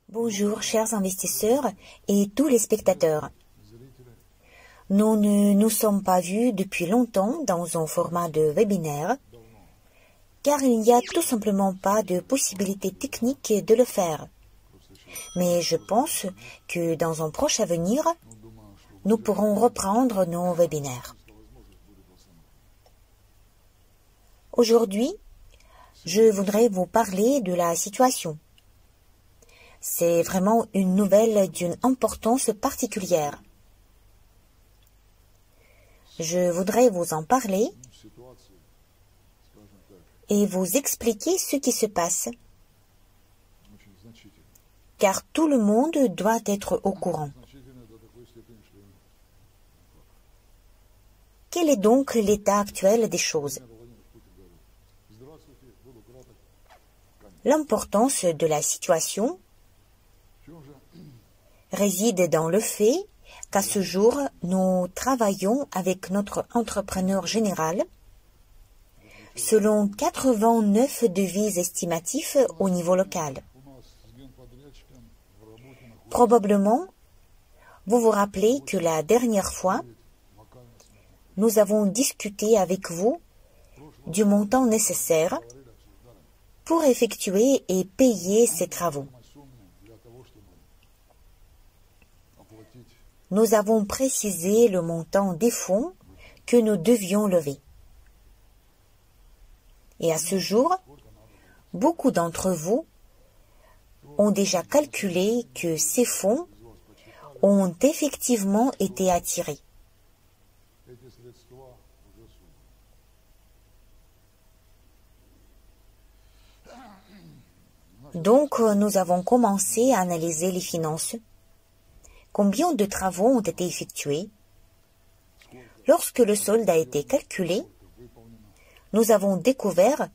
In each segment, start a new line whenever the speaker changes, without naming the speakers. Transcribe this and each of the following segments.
Bonjour chers investisseurs et tous les spectateurs. Nous ne nous sommes pas vus depuis longtemps dans un format de webinaire, car il n'y a tout simplement pas de possibilité technique de le faire. Mais je pense que dans un proche avenir, nous pourrons reprendre nos webinaires. Aujourd'hui, je voudrais vous parler de la situation. C'est vraiment une nouvelle d'une importance particulière. Je voudrais vous en parler et vous expliquer ce qui se passe, car tout le monde doit être au courant. Quel est donc l'état actuel des choses? L'importance de la situation réside dans le fait qu'à ce jour, nous travaillons avec notre entrepreneur général selon 89 devis estimatifs au niveau local. Probablement, vous vous rappelez que la dernière fois, nous avons discuté avec vous du montant nécessaire pour effectuer et payer ces travaux. Nous avons précisé le montant des fonds que nous devions lever. Et à ce jour, beaucoup d'entre vous ont déjà calculé que ces fonds ont effectivement été attirés. Donc, nous avons commencé à analyser les finances. Combien de travaux ont été effectués? Lorsque le solde a été calculé, nous avons découvert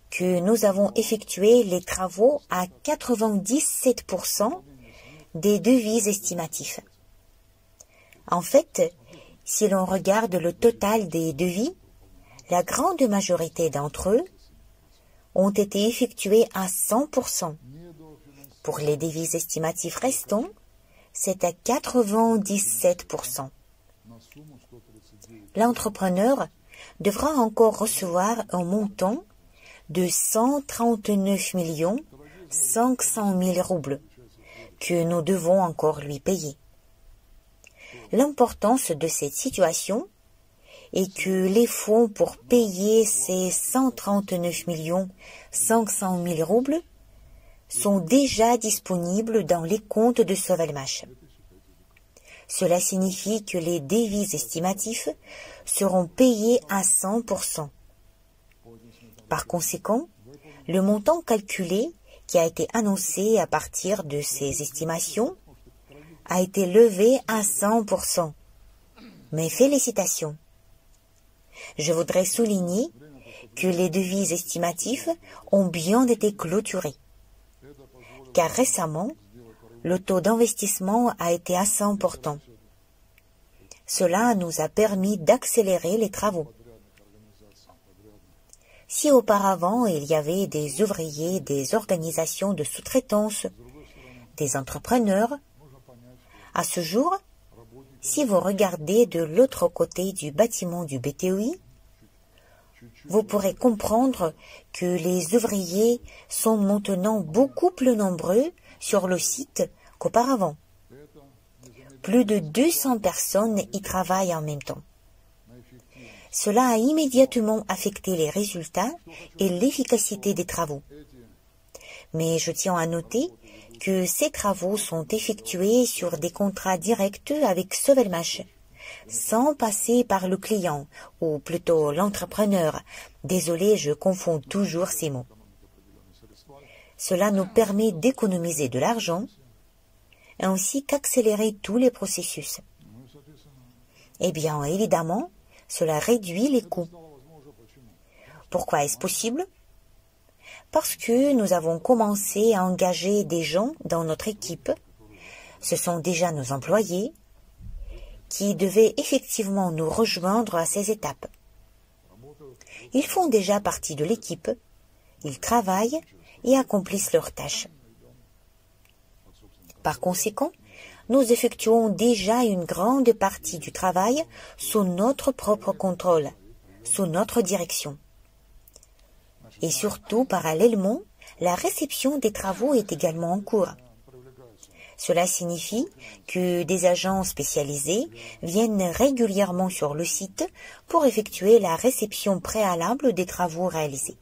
que nous avons effectué les travaux à 97% des devis estimatifs. En fait, si l'on regarde le total des devis, la grande majorité d'entre eux ont été effectués à 100%. Pour les devis estimatifs restants, c'est à 97%. L'entrepreneur devra encore recevoir un montant de 139 500 000 roubles que nous devons encore lui payer. L'importance de cette situation est que les fonds pour payer ces 139 500 000 roubles sont déjà disponibles dans les comptes de Sovelmash. Cela signifie que les devis estimatifs seront payés à 100%. Par conséquent, le montant calculé qui a été annoncé à partir de ces estimations a été levé à 100%. Mes félicitations. Je voudrais souligner que les devis estimatifs ont bien été clôturés, car récemment, le taux d'investissement a été assez important. Cela nous a permis d'accélérer les travaux. Si auparavant il y avait des ouvriers, des organisations de sous-traitance, des entrepreneurs, à ce jour, si vous regardez de l'autre côté du bâtiment du BTOI, vous pourrez comprendre que les ouvriers sont maintenant beaucoup plus nombreux sur le site qu'auparavant. Plus de 200 personnes y travaillent en même temps. Cela a immédiatement affecté les résultats et l'efficacité des travaux. Mais je tiens à noter que ces travaux sont effectués sur des contrats directs avec Sovelmash, sans passer par le client, ou plutôt l'entrepreneur. Désolé, je confonds toujours ces mots. Cela nous permet d'économiser de l'argent, ainsi qu'accélérer tous les processus. Eh bien, évidemment, cela réduit les coûts. Pourquoi est-ce possible? Parce que nous avons commencé à engager des gens dans notre équipe. Ce sont déjà nos employés qui devaient effectivement nous rejoindre à ces étapes. Ils font déjà partie de l'équipe, ils travaillent et accomplissent leurs tâches. Par conséquent, nous effectuons déjà une grande partie du travail sous notre propre contrôle, sous notre direction. Et surtout, parallèlement, la réception des travaux est également en cours. Cela signifie que des agents spécialisés viennent régulièrement sur le site pour effectuer la réception préalable des travaux réalisés.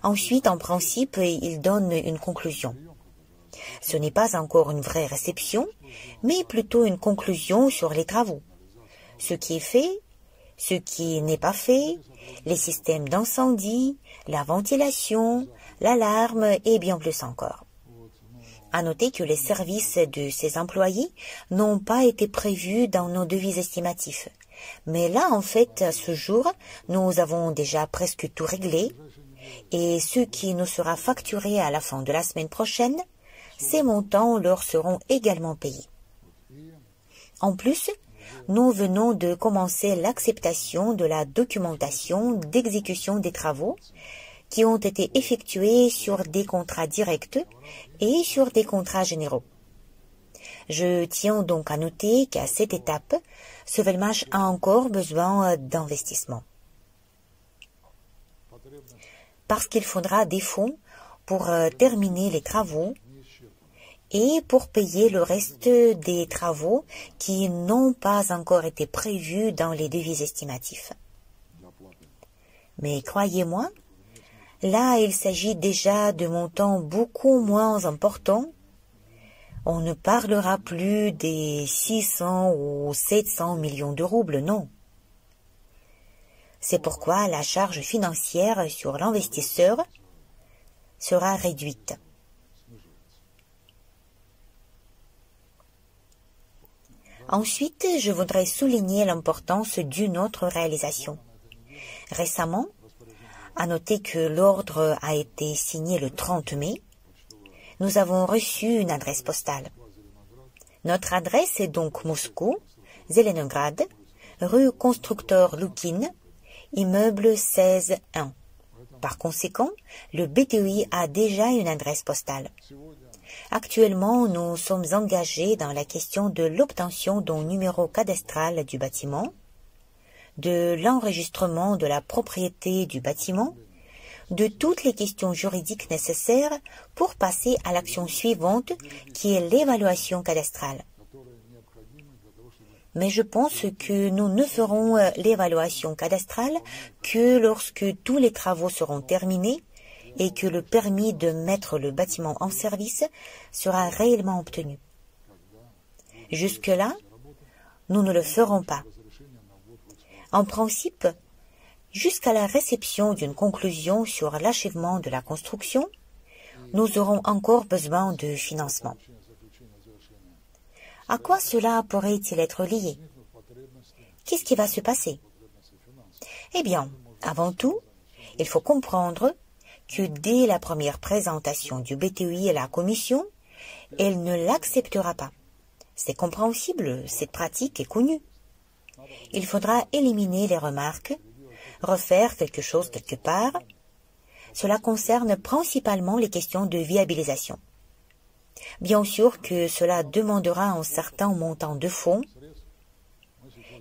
Ensuite, en principe, ils donnent une conclusion. Ce n'est pas encore une vraie réception, mais plutôt une conclusion sur les travaux. Ce qui est fait, ce qui n'est pas fait, les systèmes d'incendie, la ventilation, l'alarme et bien plus encore. À noter que les services de ces employés n'ont pas été prévus dans nos devis estimatifs. Mais là, en fait, à ce jour, nous avons déjà presque tout réglé et ce qui nous sera facturé à la fin de la semaine prochaine, ces montants leur seront également payés. En plus, nous venons de commencer l'acceptation de la documentation d'exécution des travaux qui ont été effectués sur des contrats directs et sur des contrats généraux. Je tiens donc à noter qu'à cette étape, Sovelmash a encore besoin d'investissement. Parce qu'il faudra des fonds pour terminer les travaux et pour payer le reste des travaux qui n'ont pas encore été prévus dans les devis estimatifs. Mais croyez-moi, là, il s'agit déjà de montants beaucoup moins importants. On ne parlera plus des 600 ou 700 millions de roubles, non. C'est pourquoi la charge financière sur l'investisseur sera réduite. Ensuite, je voudrais souligner l'importance d'une autre réalisation. Récemment, à noter que l'ordre a été signé le 30 mai, nous avons reçu une adresse postale. Notre adresse est donc Moscou, Zelenograd, rue Constructeur Loukine, immeuble 16-1. Par conséquent, le BTI a déjà une adresse postale. Actuellement, nous sommes engagés dans la question de l'obtention d'un numéro cadastral du bâtiment, de l'enregistrement de la propriété du bâtiment, de toutes les questions juridiques nécessaires pour passer à l'action suivante qui est l'évaluation cadastrale. Mais je pense que nous ne ferons l'évaluation cadastrale que lorsque tous les travaux seront terminés et que le permis de mettre le bâtiment en service sera réellement obtenu. Jusque-là, nous ne le ferons pas. En principe, jusqu'à la réception d'une conclusion sur l'achèvement de la construction, nous aurons encore besoin de financement. À quoi cela pourrait-il être lié? Qu'est-ce qui va se passer? Eh bien, avant tout, il faut comprendre que dès la première présentation du BTI à la Commission, elle ne l'acceptera pas. C'est compréhensible, cette pratique est connue. Il faudra éliminer les remarques, refaire quelque chose quelque part. Cela concerne principalement les questions de viabilisation. Bien sûr que cela demandera un certain montant de fonds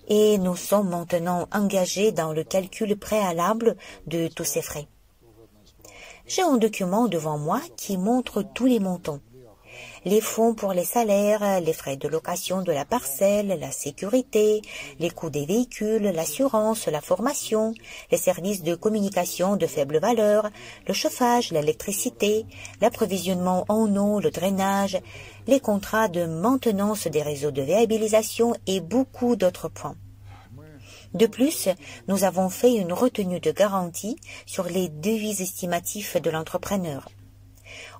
et nous sommes maintenant engagés dans le calcul préalable de tous ces frais. J'ai un document devant moi qui montre tous les montants. Les fonds pour les salaires, les frais de location de la parcelle, la sécurité, les coûts des véhicules, l'assurance, la formation, les services de communication de faible valeur, le chauffage, l'électricité, l'approvisionnement en eau, le drainage, les contrats de maintenance des réseaux de viabilisation et beaucoup d'autres points. De plus, nous avons fait une retenue de garantie sur les devis estimatifs de l'entrepreneur.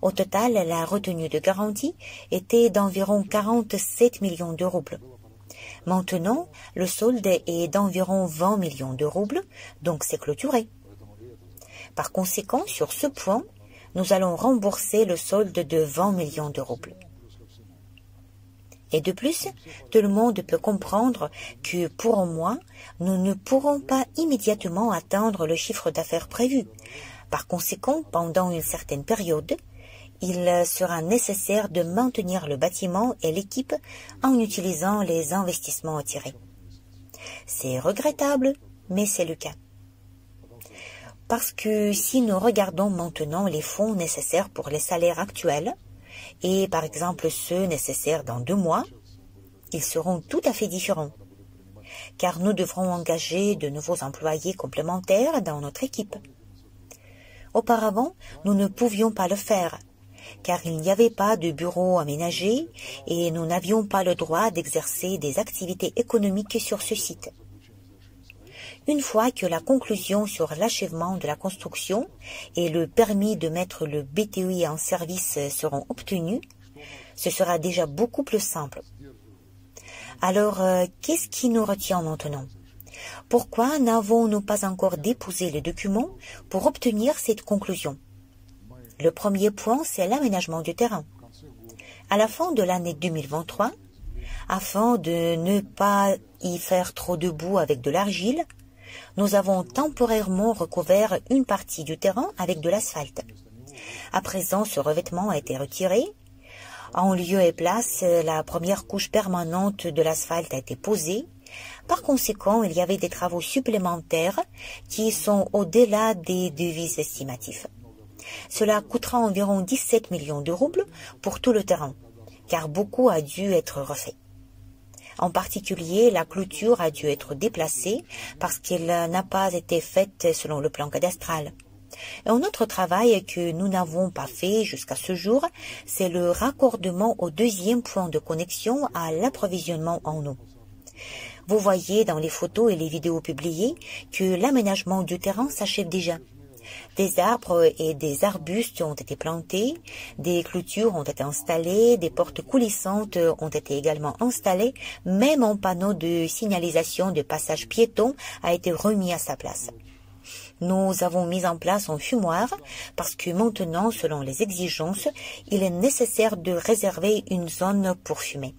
Au total, la retenue de garantie était d'environ 47 millions de roubles. Maintenant, le solde est d'environ 20 millions de roubles, donc c'est clôturé. Par conséquent, sur ce point, nous allons rembourser le solde de 20 millions de roubles. Et de plus, tout le monde peut comprendre que pour moi, nous ne pourrons pas immédiatement atteindre le chiffre d'affaires prévu. Par conséquent, pendant une certaine période, il sera nécessaire de maintenir le bâtiment et l'équipe en utilisant les investissements tirés. C'est regrettable, mais c'est le cas. Parce que si nous regardons maintenant les fonds nécessaires pour les salaires actuels, et par exemple ceux nécessaires dans 2 mois, ils seront tout à fait différents, car nous devrons engager de nouveaux employés complémentaires dans notre équipe. Auparavant, nous ne pouvions pas le faire, car il n'y avait pas de bureau aménagé et nous n'avions pas le droit d'exercer des activités économiques sur ce site. Une fois que la conclusion sur l'achèvement de la construction et le permis de mettre le BTI en service seront obtenus, ce sera déjà beaucoup plus simple. Alors, qu'est-ce qui nous retient maintenant? Pourquoi n'avons-nous pas encore déposé les documents pour obtenir cette conclusion? Le premier point, c'est l'aménagement du terrain. À la fin de l'année 2023, afin de ne pas y faire trop de boue avec de l'argile, nous avons temporairement recouvert une partie du terrain avec de l'asphalte. À présent, ce revêtement a été retiré. En lieu et place, la première couche permanente de l'asphalte a été posée. Par conséquent, il y avait des travaux supplémentaires qui sont au-delà des devis estimatifs. Cela coûtera environ 17 millions de roubles pour tout le terrain, car beaucoup a dû être refait. En particulier, la clôture a dû être déplacée parce qu'elle n'a pas été faite selon le plan cadastral. Et un autre travail que nous n'avons pas fait jusqu'à ce jour, c'est le raccordement au deuxième point de connexion à l'approvisionnement en eau. Vous voyez dans les photos et les vidéos publiées que l'aménagement du terrain s'achève déjà. Des arbres et des arbustes ont été plantés, des clôtures ont été installées, des portes coulissantes ont été également installées, même un panneau de signalisation de passage piéton a été remis à sa place. Nous avons mis en place un fumoir parce que maintenant, selon les exigences, il est nécessaire de réserver une zone pour fumer.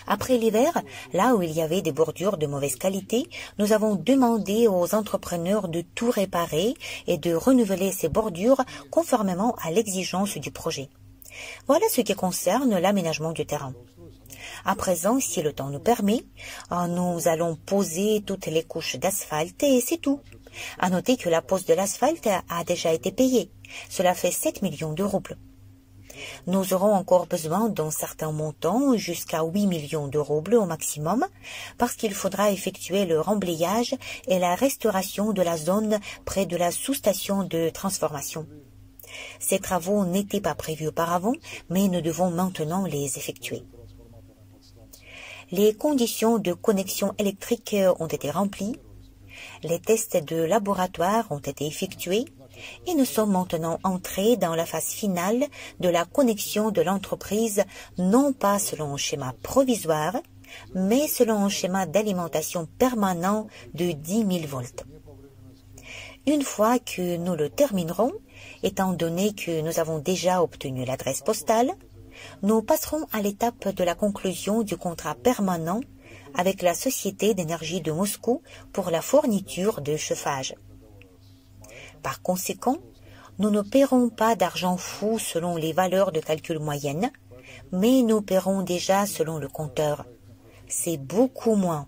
Après l'hiver, là où il y avait des bordures de mauvaise qualité, nous avons demandé aux entrepreneurs de tout réparer et de renouveler ces bordures conformément à l'exigence du projet. Voilà ce qui concerne l'aménagement du terrain. À présent, si le temps nous permet, nous allons poser toutes les couches d'asphalte et c'est tout. À noter que la pose de l'asphalte a déjà été payée. Cela fait 7 millions de roubles. Nous aurons encore besoin d'un certain montant, jusqu'à 8 millions de roubles au maximum, parce qu'il faudra effectuer le remblayage et la restauration de la zone près de la sous-station de transformation. Ces travaux n'étaient pas prévus auparavant, mais nous devons maintenant les effectuer. Les conditions de connexion électrique ont été remplies, les tests de laboratoire ont été effectués, et nous sommes maintenant entrés dans la phase finale de la connexion de l'entreprise, non pas selon un schéma provisoire, mais selon un schéma d'alimentation permanent de 10 000 volts. Une fois que nous le terminerons, étant donné que nous avons déjà obtenu l'adresse postale, nous passerons à l'étape de la conclusion du contrat permanent avec la Société d'énergie de Moscou pour la fourniture de chauffage. Par conséquent, nous ne paierons pas d'argent fou selon les valeurs de calcul moyennes, mais nous paierons déjà selon le compteur. C'est beaucoup moins.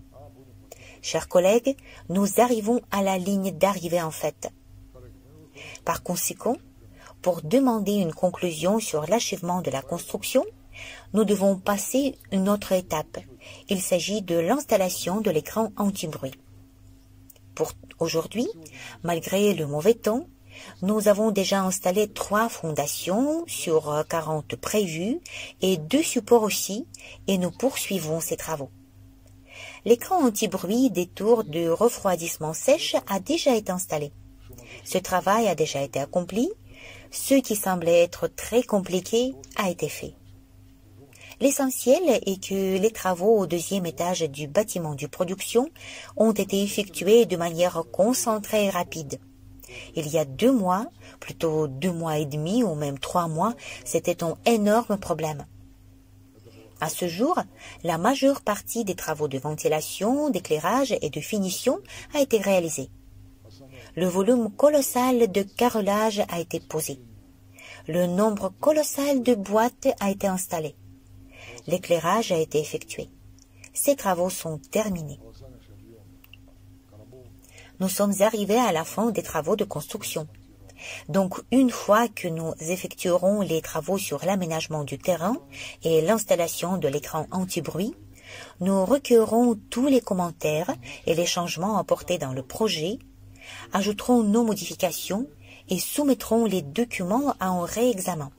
Chers collègues, nous arrivons à la ligne d'arrivée en fait. Par conséquent, pour demander une conclusion sur l'achèvement de la construction, nous devons passer une autre étape. Il s'agit de l'installation de l'écran anti-bruit. Pour aujourd'hui, malgré le mauvais temps, nous avons déjà installé 3 fondations sur 40 prévues et 2 supports aussi, et nous poursuivons ces travaux. L'écran anti-bruit des tours de refroidissement sèche a déjà été installé. Ce travail a déjà été accompli. Ce qui semblait être très compliqué a été fait. L'essentiel est que les travaux au 2e étage du bâtiment de production ont été effectués de manière concentrée et rapide. Il y a 2 mois, plutôt 2 mois et demi ou même 3 mois, c'était un énorme problème. À ce jour, la majeure partie des travaux de ventilation, d'éclairage et de finition a été réalisée. Le volume colossal de carrelage a été posé. Le nombre colossal de boîtes a été installé. L'éclairage a été effectué. Ces travaux sont terminés. Nous sommes arrivés à la fin des travaux de construction. Donc, une fois que nous effectuerons les travaux sur l'aménagement du terrain et l'installation de l'écran anti-bruit, nous recueillerons tous les commentaires et les changements apportés dans le projet, ajouterons nos modifications et soumettrons les documents à un réexamen.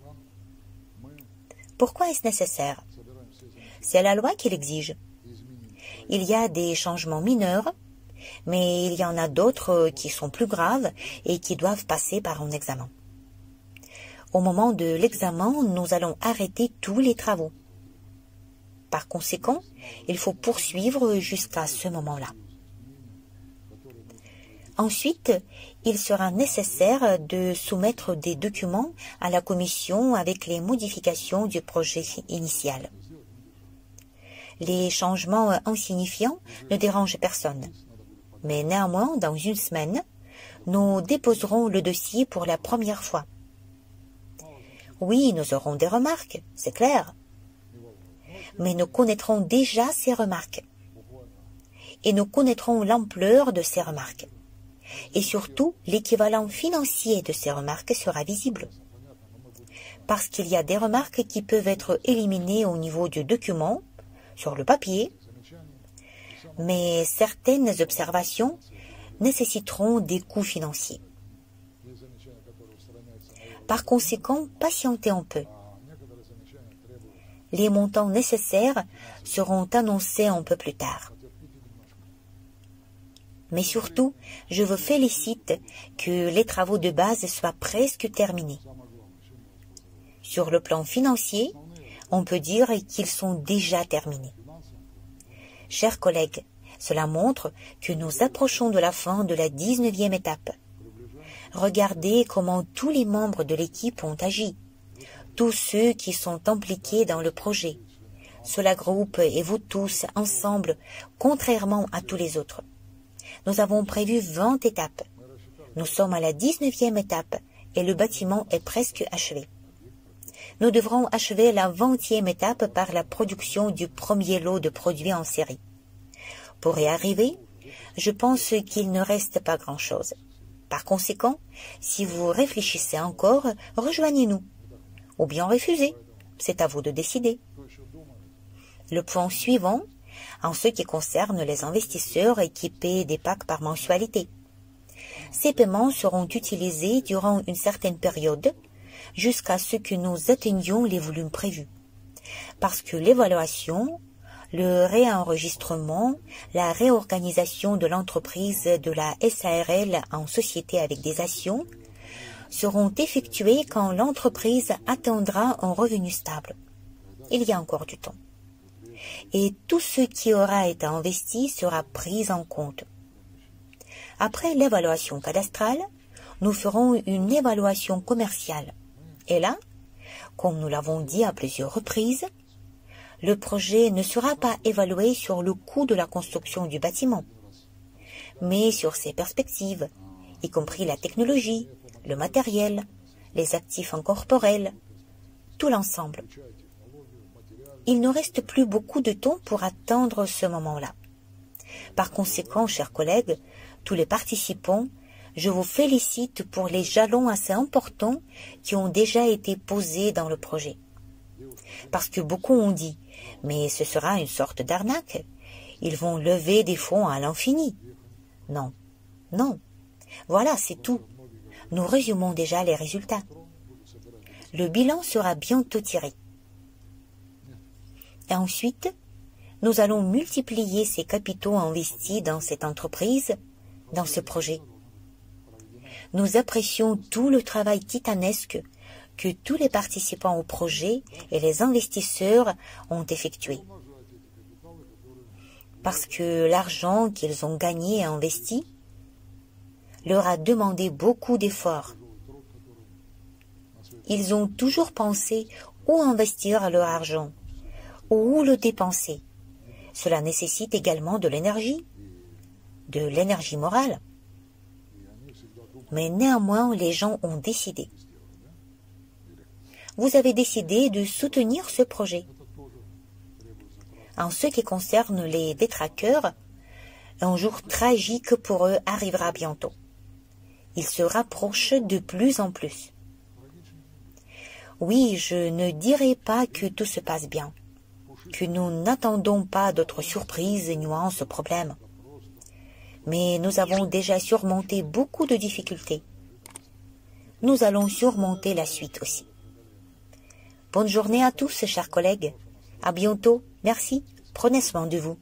Pourquoi est-ce nécessaire? C'est la loi qui l'exige. Il y a des changements mineurs, mais il y en a d'autres qui sont plus graves et qui doivent passer par un examen. Au moment de l'examen, nous allons arrêter tous les travaux. Par conséquent, il faut poursuivre jusqu'à ce moment-là. Ensuite, il sera nécessaire de soumettre des documents à la commission avec les modifications du projet initial. Les changements insignifiants ne dérangent personne. Mais néanmoins, dans une semaine, nous déposerons le dossier pour la première fois. Oui, nous aurons des remarques, c'est clair. Mais nous connaîtrons déjà ces remarques. Et nous connaîtrons l'ampleur de ces remarques. Et surtout, l'équivalent financier de ces remarques sera visible. Parce qu'il y a des remarques qui peuvent être éliminées au niveau du document, sur le papier, mais certaines observations nécessiteront des coûts financiers. Par conséquent, patientez un peu. Les montants nécessaires seront annoncés un peu plus tard. Mais surtout, je vous félicite que les travaux de base soient presque terminés. Sur le plan financier, on peut dire qu'ils sont déjà terminés. Chers collègues, cela montre que nous approchons de la fin de la 19e étape. Regardez comment tous les membres de l'équipe ont agi, tous ceux qui sont impliqués dans le projet. Cela groupe et vous tous ensemble, contrairement à tous les autres. Nous avons prévu 20 étapes. Nous sommes à la 19e étape et le bâtiment est presque achevé. Nous devrons achever la 20e étape par la production du premier lot de produits en série. Pour y arriver, je pense qu'il ne reste pas grand-chose. Par conséquent, si vous réfléchissez encore, rejoignez-nous. Ou bien refusez. C'est à vous de décider. Le point suivant, en ce qui concerne les investisseurs qui paient des packs par mensualité. Ces paiements seront utilisés durant une certaine période, jusqu'à ce que nous atteignions les volumes prévus. Parce que l'évaluation, le réenregistrement, la réorganisation de l'entreprise de la SARL en société avec des actions seront effectués quand l'entreprise atteindra un revenu stable. Il y a encore du temps. Et tout ce qui aura été investi sera pris en compte. Après l'évaluation cadastrale, nous ferons une évaluation commerciale. Et là, comme nous l'avons dit à plusieurs reprises, le projet ne sera pas évalué sur le coût de la construction du bâtiment, mais sur ses perspectives, y compris la technologie, le matériel, les actifs incorporels, tout l'ensemble. Il ne reste plus beaucoup de temps pour attendre ce moment-là. Par conséquent, chers collègues, tous les participants, je vous félicite pour les jalons assez importants qui ont déjà été posés dans le projet. Parce que beaucoup ont dit, mais ce sera une sorte d'arnaque. Ils vont lever des fonds à l'infini. Non, non. Voilà, c'est tout. Nous résumons déjà les résultats. Le bilan sera bientôt tiré. Et ensuite, nous allons multiplier ces capitaux investis dans cette entreprise, dans ce projet. Nous apprécions tout le travail titanesque que tous les participants au projet et les investisseurs ont effectué. Parce que l'argent qu'ils ont gagné et investi leur a demandé beaucoup d'efforts. Ils ont toujours pensé où investir leur argent, où le dépenser. Cela nécessite également de l'énergie morale. Mais néanmoins, les gens ont décidé. Vous avez décidé de soutenir ce projet. En ce qui concerne les détraqueurs, un jour tragique pour eux arrivera bientôt. Ils se rapprochent de plus en plus. Oui, je ne dirai pas que tout se passe bien, que nous n'attendons pas d'autres surprises et nuances au problème. Mais nous avons déjà surmonté beaucoup de difficultés. Nous allons surmonter la suite aussi. Bonne journée à tous, chers collègues. À bientôt. Merci. Prenez soin de vous.